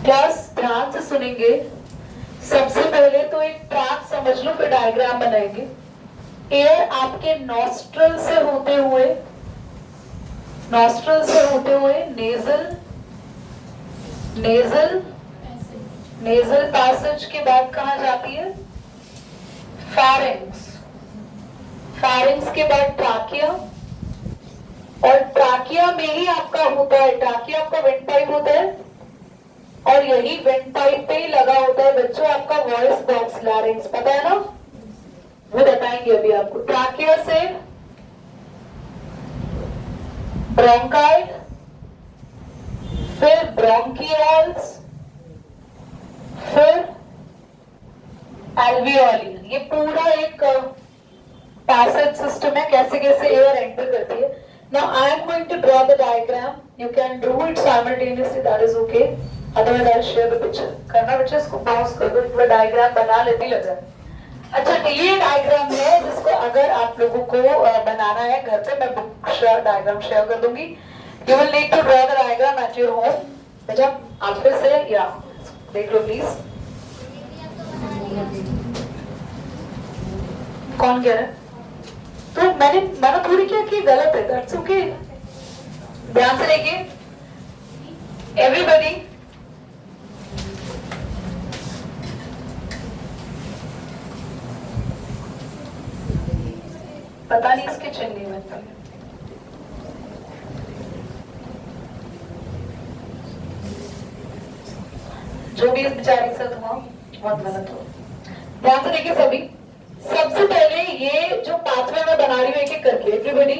Class ध्यान से सुनेंगे। सबसे पहले तो एक ट्रैक समझ लो, फिर डायग्राम बनाएंगे। एयर आपके नॉस्ट्रल से होते हुए नेजल नेजल नेजल पैसेज के बाद कहाँ जाती है? फैरिंग्स। फैरिंग्स के बाद ट्राकिया, और ट्राकिया में ही आपका होता है, ट्राकिया आपका विंड पाइप होता है, और यही विंड पाइप पे ही लगा होता है बच्चों आपका वॉइस बॉक्स, लैरिंग्स। पता है ना, वो बताएंगे अभी आपको। ट्राकिया से ब्रोंकाई, फिर ब्रोंकियल्स, फिर एल्वियोली। ये पूरा एक पैसेज सिस्टम है, कैसे कैसे एयर एंटर करती है। Now I am going to draw the diagram. You can do it simultaneously, that is okay. Otherwise I'll share the picture. करना बच्चे, इसको pause कर दो, एक डायग्राम बना लेने लगा। अच्छा, ये डायग्राम है जिसको अगर आप लोगों को बनाना है घर पे, मैं बुक डायग्राम शेयर कर दूंगी। You will need to draw the diagram at your home. बेटा आप फिर से या देख लो प्लीज। कौन कह रहा है? तो मैंने थोड़ी क्या की गलत है, दैट्स ओके। ध्यान से देखिए एवरीबॉडी। पता नहीं इसके चिन्ह में जो भी इस बेचारी से हुआ बहुत गलत हो। ध्यान से देखिए सभी। सबसे पहले ये जो पाथवे में बना रही हूं एक एक करके, everybody.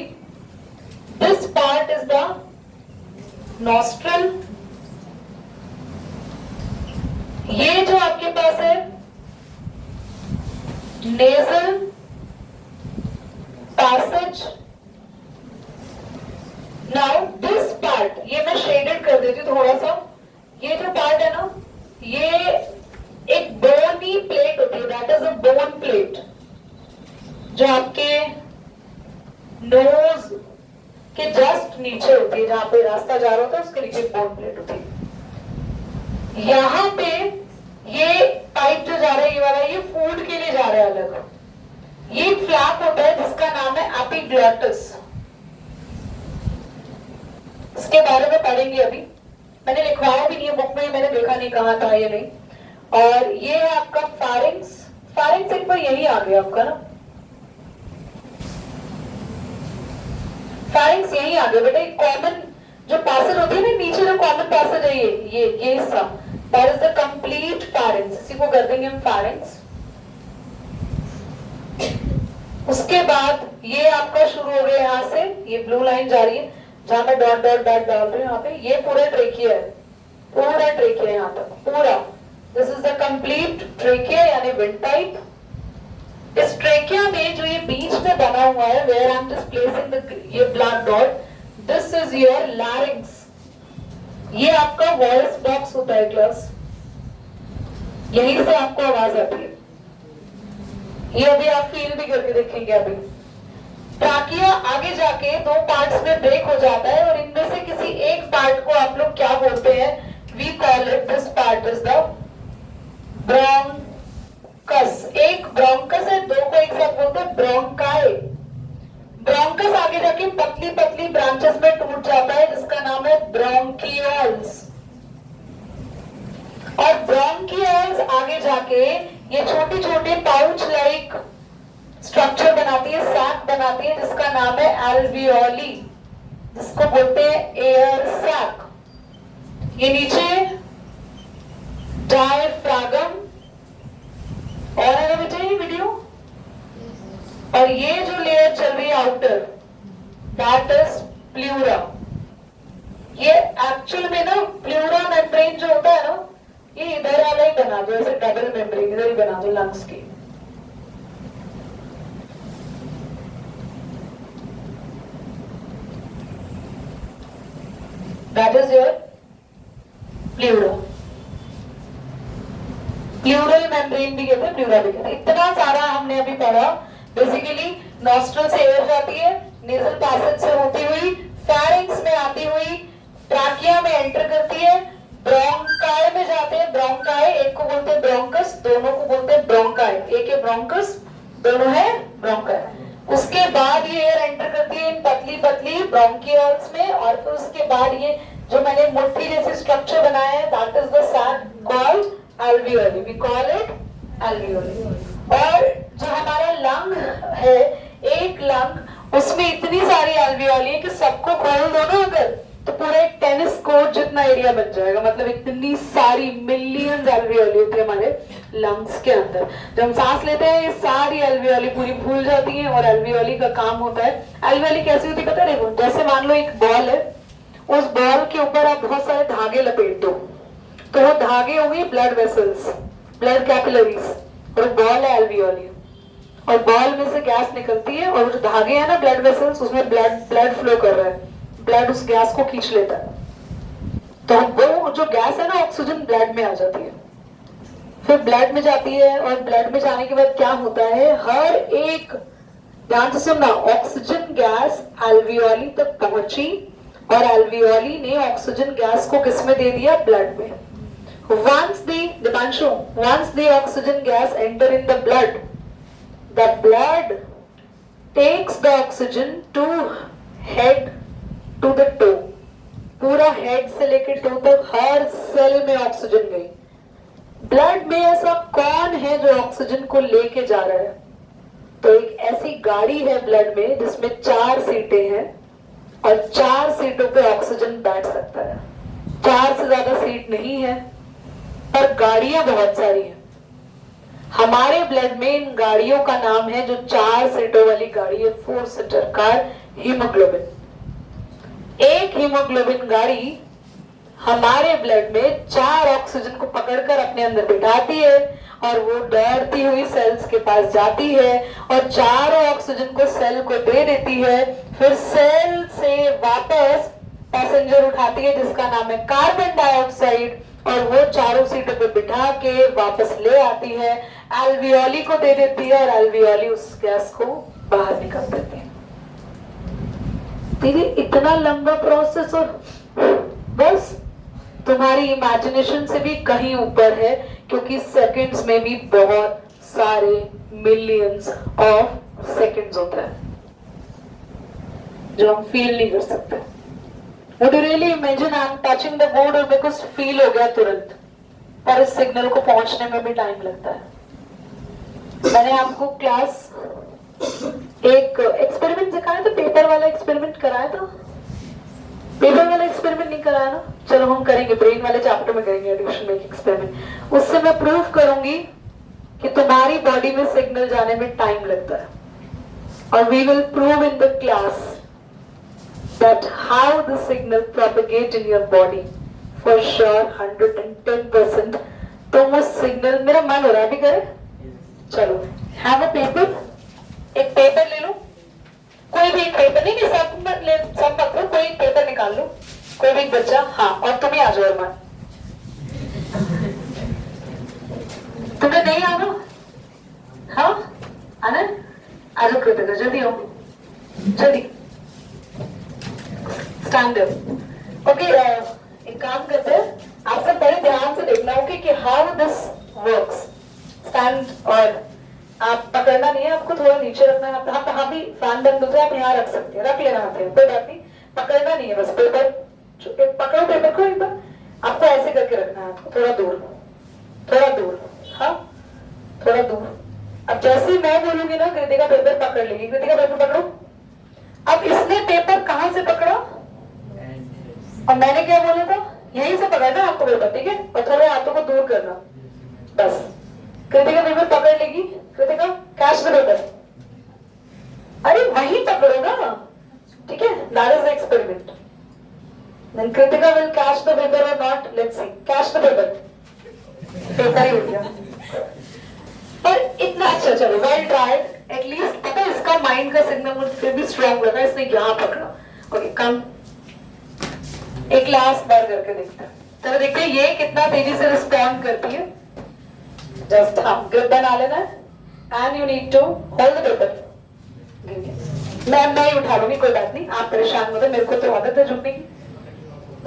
This part is the nostril. ये जो आपके पास है nasal passage. Now this part, ये मैं शेडेड कर देती हूँ थोड़ा सा। ये जो पार्ट है ना, ये एक बोनी प्लेट होती है, that is a bone plate, जो आपके नोज के जस्ट नीचे होती है, जहां पे रास्ता जा रहा होता है उसके नीचे बोन प्लेट होती है। यहां पे ये पाइप जो जा रहा है, ये वाला, ये फूड के लिए जा रहा है अलग। ये एक फ्लैप होता है जिसका नाम है एपिग्लॉटिस। इसके बारे में पढ़ेंगे अभी। मैंने लिखवाया भी नहीं है बुक में, मैंने देखा नहीं कहाँ था ये नहीं। और ये है आपका फारिंग्स। फारिंग्स एक बार यही आ गया आपका ना, फारिंग्स यही आ गया बेटा। एक कॉमन जो पैसेज होती है ना नीचे, जो कॉमन पैसेज है ये हिस्सा, that is the complete pharynx. इसी को कर देंगे हम फारिंग्स। उसके बाद ये आपका शुरू हो गया यहाँ से, ये ब्लू लाइन जा रही है जहां मैं डॉट डॉट डॉट डाल रही हूँ यहाँ पे। ये पूरा ट्रेकिया है, पूरा ट्रेकिया यहाँ तक पूरा। This is the complete trachea यानी विंड पाइप। इस ट्रेकिया में जो ये बीच में बना हुआ है, where I am just placing the ये black dot, this is your larynx. ये आपका वॉइस बॉक्स होता है क्लास, यहीं से आपको आवाज आती है। ये अभी आप फील भी करके देखेंगे अभी। ट्राकिया आगे जाके दो पार्ट्स में ब्रेक हो जाता है, और इनमें से किसी एक पार्ट को आप लोग क्या बोलते हैं? We call it, this part is the bronchus. एक ब्रोंकस है, दो को एक साथ बोलते हैं ब्रोंकाई। ब्रोंकस आगे जाके पतली पतली ब्रांचेस में टूट जाता है जिसका नाम है ब्रोंकियोल्स। और ब्रोंकियोल्स आगे जाके ये छोटी छोटी पाउच लाइक स्ट्रक्चर बनाती है, सैक बनाती है, जिसका नाम है एल्वियोली, जिसको बोलते हैं एयर सैक। ये नीचे डायफ्रागम, और है ना बेटा ये वीडियो। और ये जो लेयर चल रही है आउटर, दैट इज प्लूरा। ये एक्चुअल में ना प्लूरा मेम्ब्रेन जो होता है ना, ये इधर वाला ही बना दो, ऐसे डबल मेम्ब्रेन इधर ही बना दो लंग्स की। That is your pleura. Pleural membrane भी कहते हैं, प्लूरा भी कहते हैं। इतना सारा हमने अभी पढ़ा। बेसिकली नॉस्ट्रल से एयर जाती है, नेजल पैसेज से होती हुई फैरिंग्स में आती हुई ट्राकिया में एंटर करती है, ब्रोंकाई में जाती ब्रोंकस, दोनों है ब्रोंका। उसके बाद ये एयर एंटर करती है इन पतली पतली ब्रोंकियल्स में, और फिर उसके बाद ये जो मैंने मुट्ठी जैसे स्ट्रक्चर बनाया है, that is the sac called alveoli, we call it alveoli। और जो हमारा लंग है, एक लंग, उसमें इतनी सारी alveoli है कि सबको खोल दो ना अगर, तो पूरा एक टेनिस कोर्ट जितना एरिया बन जाएगा। मतलब इतनी सारी मिलियंस alveoli होती है हमारे लंग्स के अंदर। जब हम सांस लेते हैं ये सारी alveoli पूरी फूल जाती हैं, और alveoli का काम होता है, alveoli कैसी होती है पता है? देखो, जैसे मान लो एक बॉल है, उस बॉल के ऊपर आप बहुत सारे धागे लपेट दो, तो वो धागे होंगे ब्लड वेसल्स, ब्लड कैपिलरीज, और बॉल है alveoli। और बॉल में से गैस निकलती है, और जो धागे हैं ना ब्लड वेसल्स, उसमें ब्लड फ्लो कर रहा है, ब्लड उस गैस को खींच लेता है, तो वो जो गैस है ना ऑक्सीजन ब्लड में आ जाती है, फिर ब्लड में जाती है, और ब्लड में जाने के बाद क्या होता है, हर एक, ध्यान से सुनना, ऑक्सीजन गैस alveoli तक पहुंची, और alveoli ने ऑक्सीजन गैस को किस में दे दिया? ब्लड में। Once the oxygen gas enter in the blood takes the oxygen to head to the toe। पूरा हेड से लेकर टो तक हर सेल में ऑक्सीजन गई। ब्लड में ऐसा कौन है जो ऑक्सीजन को लेके जा रहा है? तो एक ऐसी गाड़ी है ब्लड में जिसमें 4 सीटें हैं, और 4 सीटों पे ऑक्सीजन बैठ सकता है। 4 से ज्यादा सीट नहीं है, पर गाड़ियां बहुत सारी हैं। हमारे ब्लड में इन गाड़ियों का नाम है, जो 4 सीटों वाली गाड़ी है, 4 सीटर कार, हीमोग्लोबिन। एक हीमोग्लोबिन गाड़ी हमारे ब्लड में 4 ऑक्सीजन को पकड़कर अपने अंदर बिठाती है, और वो दौड़ती हुई सेल्स के पास जाती है, और 4 ऑक्सीजन को सेल को दे देती है। फिर सेल से वापस पैसेंजर उठाती है जिसका नाम है कार्बन डाइऑक्साइड, और वो 4 सीटों पे बिठा के वापस ले आती है, alveoli को दे देती है, और alveoli उस गैस को बाहर निकाल देती है। दीदी इतना लंबा प्रोसेस, और बस तुम्हारी इमेजिनेशन से भी कहीं ऊपर है, क्योंकि सेकंड्स में भी बहुत सारे मिलियंस ऑफ सेकंड्स होता है जो हम फील नहीं कर सकते। Would you really imagine I'm touching the board और मेरे को फील हो गया तुरंत, पर इस सिग्नल को पहुंचने में भी टाइम लगता है। मैंने आपको क्लास एक एक्सपेरिमेंट सिखाया था, पेपर वाला एक्सपेरिमेंट कराया था। पेपर वाला एक्सपेरिमेंट नहीं कराया ना? चलो हम करेंगे, ब्रेन वाले चैप्टर में करेंगे एडिशन में एक्सपेरिमेंट। उससे मैं प्रूव करूंगी कि तुम्हारी बॉडी में सिग्नल जाने में टाइम लगता है, और we will prove in the class that how the signal propagate in your body for sure 110%। तो वो सिग्नल, मेरा मन हो रहा है अभी करे, चलो have a paper, एक पेपर ले लो, कोई भी एक पेपर, नहीं सब मत लो, कोई पेपर निकाल लो, कोई भी बच्चा, हाँ, और तुम ही आ जाओ अरमान, तुम्हें नहीं आना? हाँ आना, आ जाओ कृतिका, जल्दी आओ, जल्दी स्टैंड अप। ओके, एक काम करते हैं, आप सब बड़े ध्यान से देखना, ओके, कि हाउ दिस वर्क्स। स्टैंड, और आप पकड़ना नहीं है, आपको थोड़ा नीचे रखना है। हम यहाँ भी फैन बंद होता है, आप यहाँ रख सकते हैं, रख लेना हाथ में, कोई बात नहीं, पकड़ना नहीं है, बस पेपर पकड़ो, पेपर को एक बार आपको ऐसे करके रखना है, आपको थोड़ा दूर, हाँ थोड़ा दूर। अब जैसे मैं बोलूंगी ना, कृतिका पेपर पकड़ लेगी, कृतिका पेपर पकड़ो। अब इसने पेपर कहाँ से पकड़ा, और मैंने क्या बोला था, यहीं से पकड़ना आपको पेपर, ठीक है, और थोड़े हाथों को दूर करना, बस। कृतिका पेपर पकड़ लेगी, कृतिका कैच द पेपर, अरे वहीं पकड़ो ना, ठीक है, that is the experiment. Then Kritika will catch the paper और not, let's see, catch the paper, paper ही हो गया। पर इतना अच्छा, चलो वेल ट्राइड, एटलीस्ट पता है इसका माइंड का सिग्नल मुझे फिर भी स्ट्रॉन्ग लगा, इसने यहाँ पकड़ा। ओके कम, एक लास्ट बार करके देखते हैं, चलो देखते हैं ये कितना तेजी से रिस्पॉन्ड करती है। जस्ट हाँ, ग्रिप बना लेना है, and you need to hold the paper. मैं ही उठा लूंगी, कोई बात नहीं, आप परेशान मत हो, मेरे को तो आदत है झुकने की।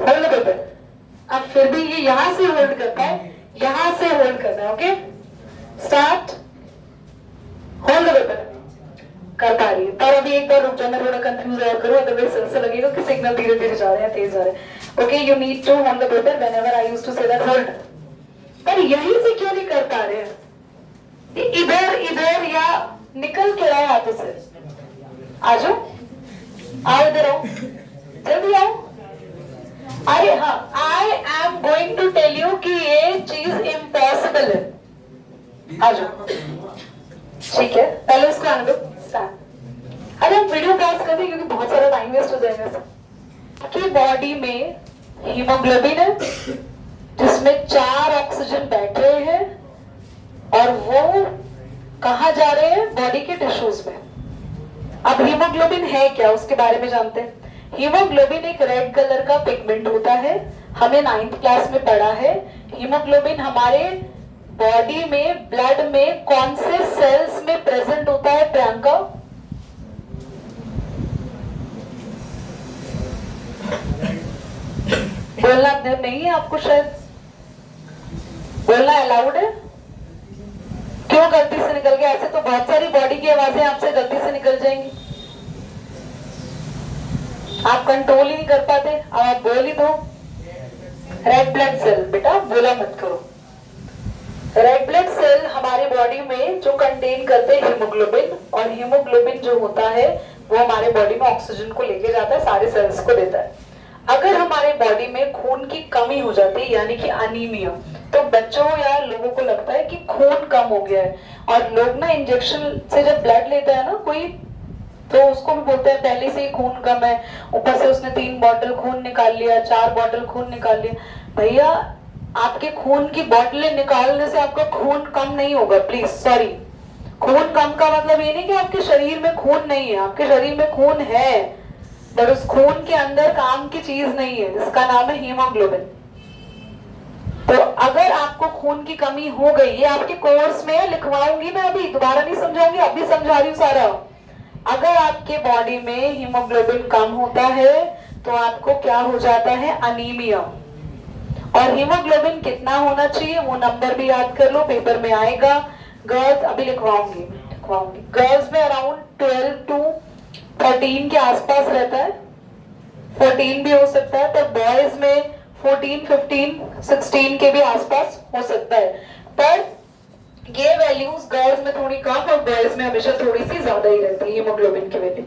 Hold the paper. अब फिर भी ये यहाँ से होल्ड करता है, यहाँ से होल्ड करना है, okay start. Hold the paper कर पा रही है। पर अभी एक बार रुक जाना, थोड़ा कंफ्यूज और करो, अदरवाइज ऐसा लगेगा कि सिग्नल धीरे धीरे जा रहे हैं, तेज जा रहे हैं। Okay, you need to hold the paper whenever I used to say that hold. पर यही से क्यों नहीं कर पा रहे हैं? इधर इधर या निकल के रहे हाथों से। आ जाओ, आओ इधर आओ, जल्दी आओ। अरे हाँ, I am going to tell you कि ये चीज इम्पॉसिबल है। आ जाओ, ठीक है, पहले इसको आने दो। स्टार्ट। अरे हम वीडियो पॉज कर दें क्योंकि बहुत सारा टाइम वेस्ट हो जाएगा। आपकी बॉडी में हीमोग्लोबिन है जिसमें 4 ऑक्सीजन बैठ रहे हैं और वो कहाँ जा रहे हैं? बॉडी के टिश्यूज में। अब हीमोग्लोबिन है क्या, उसके बारे में जानते हैं। हीमोग्लोबिन एक रेड कलर का पिगमेंट होता है, हमने 9th क्लास में पढ़ा है। हीमोग्लोबिन हमारे बॉडी में, ब्लड में कौन से सेल्स में प्रेजेंट होता है प्रियंका? बोलना नहीं है आपको, शायद बोलना अलाउड है। क्यों गलती से निकल गया? ऐसे तो बहुत सारी बॉडी की आवाजें आपसे गलती से निकल जाएंगी, आप कंट्रोल ही नहीं कर पाते। अब आप बोल ही दो। रेड ब्लड सेल, बेटा बोला मत करो। रेड ब्लड सेल हमारे बॉडी में जो कंटेन करते हैं हीमोग्लोबिन, और हीमोग्लोबिन जो होता है वो हमारे बॉडी में ऑक्सीजन को लेके जाता है, सारे सेल्स को देता है। अगर हमारे बॉडी में खून की कमी हो जाती है यानी कि अनीमिया, तो बच्चों या लोगों को लगता है कि खून कम हो गया है, और लोग ना इंजेक्शन से जब ब्लड लेता है ना कोई, तो उसको भी बोलते हैं पहले से ही खून कम है, ऊपर से उसने 3 बॉटल खून निकाल लिया, 4 बॉटल खून निकाल लिया। भैया आपके खून की बोतलें निकालने से आपका खून कम नहीं होगा, प्लीज सॉरी। खून कम का मतलब ये नहीं कि आपके शरीर में खून नहीं है, आपके शरीर में खून है, पर उस खून के अंदर काम की चीज नहीं है जिसका नाम है हीमोग्लोबिन। तो अगर आपको खून की कमी हो गई, ये आपके कोर्स में लिखवाऊंगी मैं, अभी दोबारा नहीं समझाऊंगी, अभी समझा रही हूँ सारा। अगर आपके बॉडी में हीमोग्लोबिन कम होता है तो आपको क्या हो जाता है? अनीमिया। और हीमोग्लोबिन कितना होना चाहिए वो नंबर भी याद कर लो, पेपर में आएगा। गर्ल्स अभी लिखवाऊंगी, गर्ल्स में अराउंड 12 to 13 के आसपास रहता है, 14 भी हो सकता है, पर बॉयज में 14, 15, 16 के भी आसपास हो सकता है। पर ये वैल्यूज गर्ल्स में थोड़ी कम और बॉयज में हमेशा थोड़ी सी ज्यादा ही रहती है हीमोग्लोबिन की वैल्यू।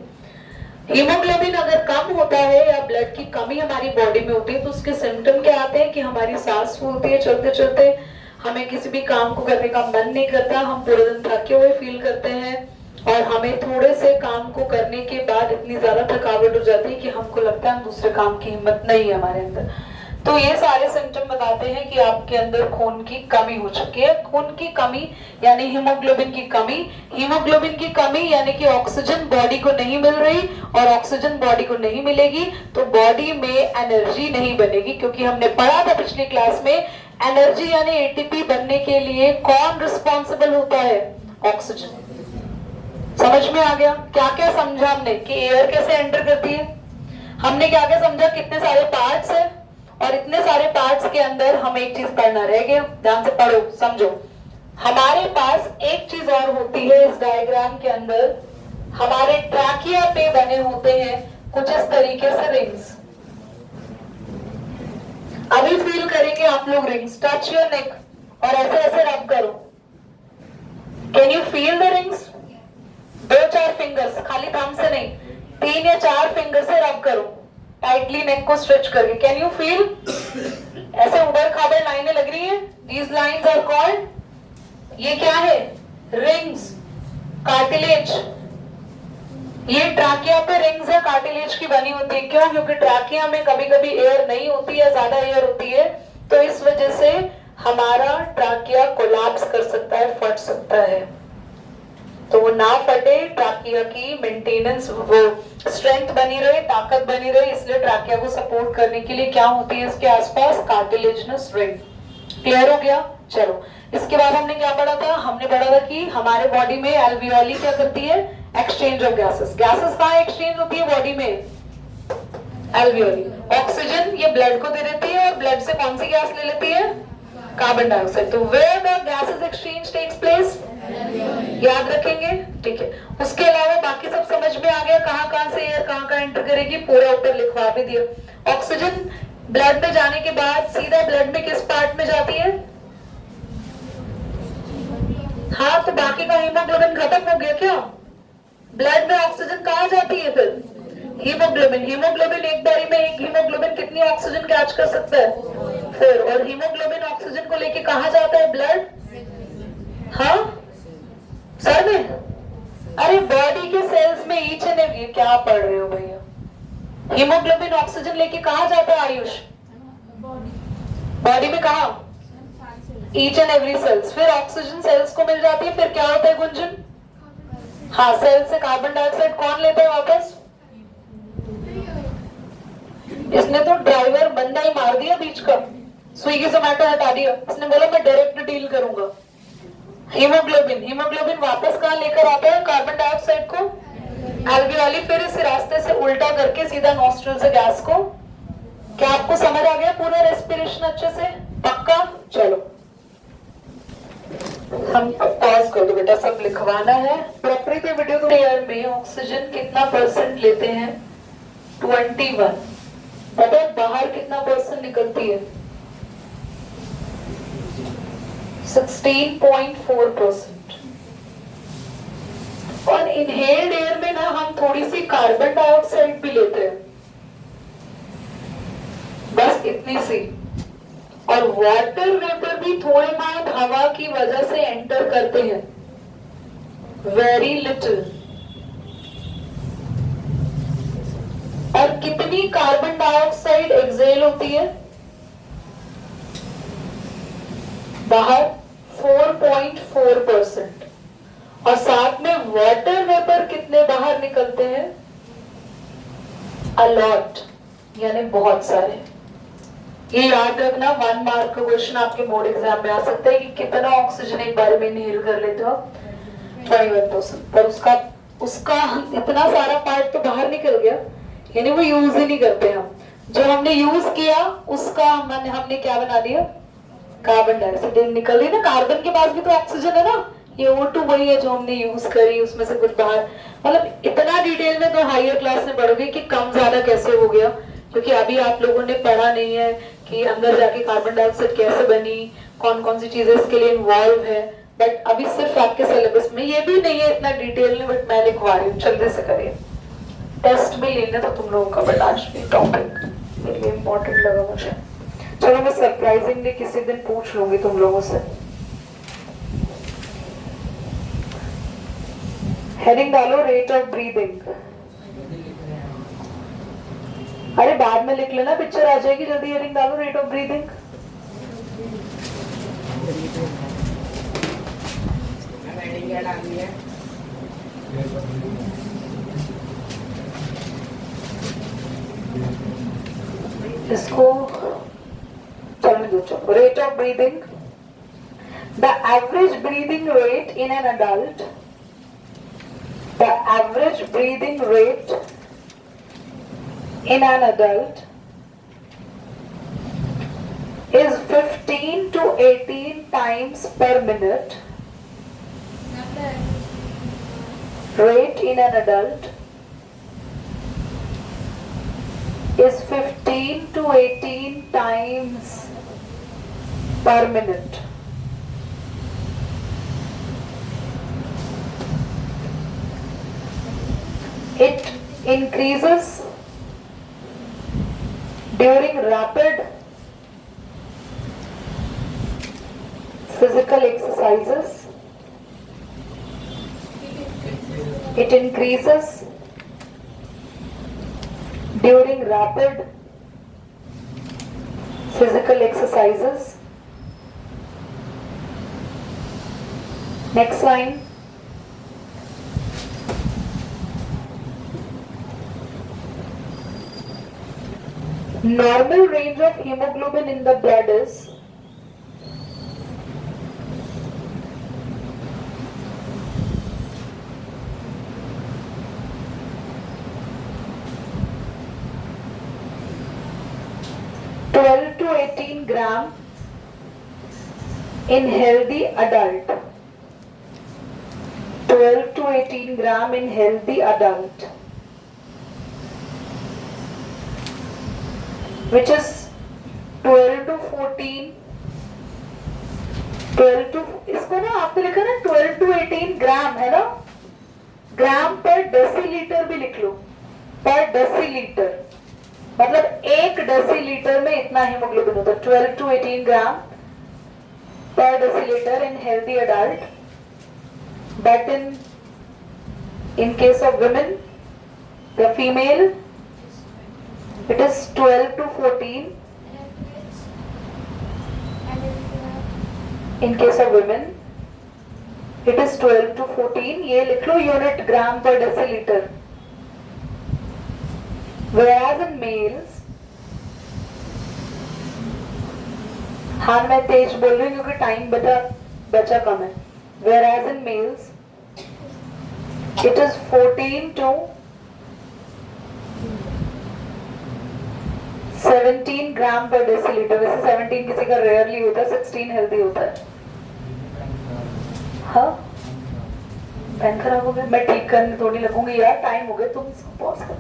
हीमोग्लोबिन अगर कम होता है या ब्लड की कमी हमारी बॉडी में होती है तो उसके सिम्टम क्या आते हैं कि हमारी सांस फूलती है चलते चलते, हमें किसी भी काम को करने का मन नहीं करता, हम पूरे दिन थके हुए फील करते हैं, और हमें थोड़े से काम को करने के बाद इतनी ज्यादा थकावट हो जाती है कि हमको लगता है हम दूसरे काम की हिम्मत नहीं है हमारे अंदर। तो ये सारे सिम्टम बताते हैं कि आपके अंदर खून की कमी हो चुकी है। खून की कमी यानी हीमोग्लोबिन की कमी, हीमोग्लोबिन की कमी यानी कि ऑक्सीजन बॉडी को नहीं मिल रही, और ऑक्सीजन बॉडी को नहीं मिलेगी तो बॉडी में एनर्जी नहीं बनेगी, क्योंकि हमने पढ़ा था पिछली क्लास में एनर्जी यानी एटीपी बनने के लिए कौन रिस्पॉन्सिबल होता है? ऑक्सीजन। समझ में आ गया? क्या क्या समझा हमने कि एयर कैसे एंटर करती है, हमने क्या क्या समझा, कितने सारे पार्ट्स है, और इतने सारे पार्ट्स के अंदर हम एक चीज पढ़ना रह गया, ध्यान से पढ़ो समझो। हमारे पास एक चीज और होती है इस डायग्राम के अंदर, हमारे ट्रैकिया पे बने होते हैं कुछ इस तरीके से रिंग्स। अभी फील करेंगे आप लोग रिंग्स, टच योर नेक और ऐसे ऐसे रब करो। Can you feel the rings? 2-4 fingers, खाली थंब से नहीं, 3 या 4 फिंगर से रब करो टाइटली नेक को स्ट्रेच करके। Can you feel? ऐसे उबड़ खाबड़ लाइनें लग रही है, दीज लाइंस आर कॉल्ड, ये क्या है? Rings, cartilage. ये ट्रैकिया पे रिंग्स है, कार्टिलेज की बनी होती है। क्यों? क्योंकि ट्रैकिया में कभी कभी एयर नहीं होती है, ज्यादा एयर होती है, तो इस वजह से हमारा ट्रैकिया कोलैप्स कर सकता है, फट सकता है। तो वो ना फटे, ट्रैकिया की मेंटेनेंस, वो स्ट्रेंथ बनी रहे, ताकत बनी रहे, इसलिए ट्रैकिया को सपोर्ट करने के लिए क्या होती है इसके आसपास? Cartilaginous ring. क्लियर हो गया? चलो, इसके बाद हमने क्या पढ़ा था? हमने पढ़ा था कि हमारे बॉडी में एल्वियोली क्या करती है? Exchange of gases. गैसेस कहाँ एक्सचेंज होती है बॉडी में? एल्वियोली। ऑक्सीजन ये ब्लड को दे देती है, और ब्लड से कौन सी गैस ले लेती है? Carbon dioxide. तो where the gases exchange takes place? याद रखेंगे, ठीक है। उसके अलावा बाकी सब समझ में आ गया, कहाँ कहाँ से एयर कहाँ कहाँ एंटर करेगी, पूरा ऊपर लिखवा भी दिया। ऑक्सीजन ब्लड में जाने के बाद सीधा ब्लड में किस पार्ट में जाती है? हाँ, तो बाकी का हीमोग्लोबिन खत्म हो गया क्या? ब्लड में ऑक्सीजन कहाँ जाती है फिर? हीमोग्लोबिन। हीमोग्लोबिन एक बारी में एक हीमोग्लोबिन कितनी ऑक्सीजन कैच कर सकता है? 4। और हीमोग्लोबिन ऑक्सीजन को लेके कहाँ जाता है ब्लड? हाँ, सर में? अरे बॉडी के सेल्स में ईच एंड एवरी, क्या पढ़ रहे हो भैया? हीमोग्लोबिन ऑक्सीजन लेके कहाँ जाता है आयुष? बॉडी में कहा? Each and every cells. फिर ऑक्सीजन सेल्स को मिल जाती है, फिर क्या होता है गुंजन? हाँ, सेल से कार्बन डाइऑक्साइड कौन लेता है वापस? इसने तो ड्राइवर बंदा ही मार दिया बीच का, स्विगी जोमेटो हटा दिया। इसने बोला मैं डायरेक्ट डील करूंगा। हीमोग्लोबिन वापस कहाँ लेकर आता है कार्बन डाइऑक्साइड को? एल्वियोली। फिर इस रास्ते से उल्टा करके सीधा नॉस्ट्रल से गैस को। क्या आपको समझ आ गया पूरा रेस्पिरेशन अच्छे से? पक्का? चलो हम पॉज कर दो बेटा, सब लिखवाना है। प्रकृति वीडियो तो एयर में ऑक्सीजन कितना परसेंट लेते हैं? 21। पता है बाहर कितना परसेंट निकलती है? 16.4%। और इनहेल्ड एयर में ना हम थोड़ी सी कार्बन डाइऑक्साइड भी लेते हैं, बस इतनी सी। और वाटर वेपर भी थोड़े बहुत हवा की वजह से एंटर करते हैं, वेरी लिटिल। और कितनी कार्बन डाइऑक्साइड एक्सेल होती है बाहर? 4.4%। और साथ में वाटर वेपर कितने बाहर निकलते हैं? अलॉट, यानी बहुत सारे। ये याद रखना, 1 मार्क का क्वेश्चन आपके बोर्ड एग्जाम में आ सकता है कि कितना ऑक्सीजन एक बार में इनहेल कर लेते हो? 21%। पर उसका इतना सारा पार्ट तो बाहर निकल गया, यानी वो यूज ही नहीं करते हम। जो हमने यूज किया उसका हमने क्या बना दिया? कार्बन डाइऑक्साइड निकल रही ना। कार्बन के पास भी तो ऑक्सीजन है ना, ये O2 वही है जो हमने यूज करी, उसमें से कुछ बाहर। मतलब इतना डिटेल में तो हायर क्लास में पढ़ोगे कि कम ज्यादा कैसे हो गया, क्योंकि अभी आप लोगों ने पढ़ा नहीं है कि अंदर जाके कार्बन डाइऑक्साइड कैसे बनी, कौन कौन सी चीजें इसके लिए इन्वॉल्व है। बट अभी सिर्फ आपके सिलेबस में ये भी नहीं है इतना डिटेल में, बट मैं लिखवा रही हूँ, जल्दी से करिए। टेस्ट भी लेना था तुम लोगों का, बट आज भी टॉपिक मेरे लिए इम्पोर्टेंट लगा मुझे। चलो मैं सरप्राइजिंगली किसी दिन पूछ लूंगी तुम लोगों से। हेडिंग डालो, रेट ऑफ ब्रीदिंग। अरे बाद में लिख लेना, पिक्चर आ जाएगी। जल्दी हेडिंग डालो, रेट ऑफ ब्रीदिंग। इसको चलने दो। चलो, rate of breathing. The average breathing rate in an adult, the average breathing rate in an adult is 15 to 18 times per minute. Rate in an adult is 15 to 18 times per minute. It increases during rapid physical exercises. It increases during rapid physical exercises. Next line. Normal range of hemoglobin in the blood is 12 to 18 gram in healthy adult. 12 to 18 gram in healthy adult, which is 12 to 14, 12 to, इसको ना आपने लिखा ना 12 to 18 ग्राम है ना, ग्राम पर decilitre भी लिख लो, पर डेसीलीटर मतलब 1 डेसीलीटर में इतना हीमोग्लोबिन होता है, 12 to 18 gram per deciliter in healthy adult, but in case of women, the female, it is 12 to 14. In case of women, it is 12 to 14. ये लिख लो unit gram per deciliter. Whereas in males, हाँ मैं तेज बोल रही हूँ क्योंकि time बचा कम है. Whereas in males, it is 14 to 17 ग्राम पर डेसीलीटर. वैसे 17 किसी का रेयरली होता है, 16 हेल्दी होता है. हाँ पेन खराब हो गया, मैं ठीक करने थोड़ी लगूंगी यार, टाइम हो गया, तुम पॉज करो.